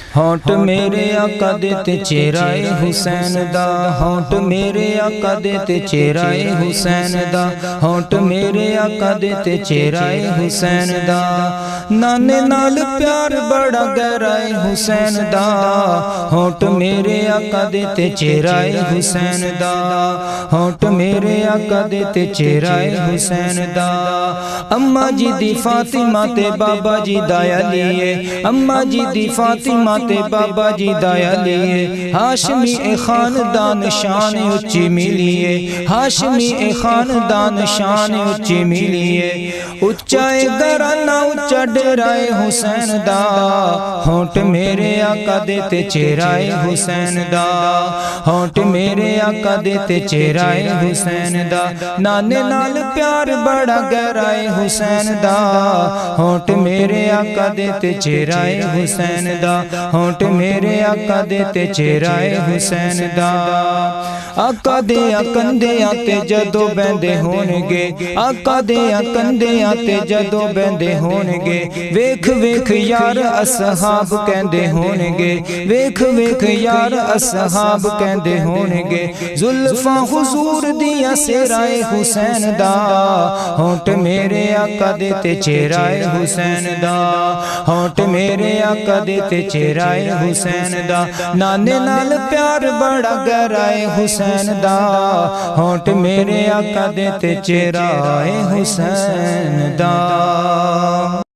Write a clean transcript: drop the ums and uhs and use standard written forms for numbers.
होंठ मेरे आका दे ते चेहराए हुसैन दा, होंठ मेरे आका दे ते चेहराए हुसैन दा, होंठ मेरे आका दे ते चेहराए हुसैन दा। नाने नाल प्यार बड़ा गहराए हुसैन दा, होंठ मेरे आका दे ते चेहराए हुसैन दा, होंठ मेरे आका दे ते चेहराए हुसैन दा। अम्मा जी दी फातिमा ते बाबा जी दाया लिए, अम्मा जी दी फातिमा ते बाबा जी दाया लिए, हाशमी ए खानदान शान उच्ची मिलिए, हाशमी ए खानदान शान उच्ची मिलिए। उच्चा ए घराना उच्चा डेराए हुसैन दा, होंठ मेरे आका दे ते चेहराए हुसैन दा, होंठ मेरे आका दे ते चेहराए हुसैन दा। नाने नाल प्यार बड़ा गहराए हुसैन दा, होंठ मेरे आका दे ते चेहराए हुसैन दा, होंठ मेरे आका दे ते चेहराए हुसैन दा। आका दे कंधे ते जदों बहंदे होणगे, आका दे कंधे ते जदों बहंदे होणगे, वेख वेख यार असहाब कहंदे होणगे, वेख वेख यार असहाब कहंदे होणगे। जुल्फां हुजूर दियां सेराए हुसैन दा, होंठ मेरे आका दे ते चेहराए हुसैन दा, होंठ मेरे आका दे ते चेहराए हुसैन दा। नाने नाल प्यार बड़ा गहराए हुसैन दा, होंठ मेरे आका दे ते चेहराए हुसैन दा।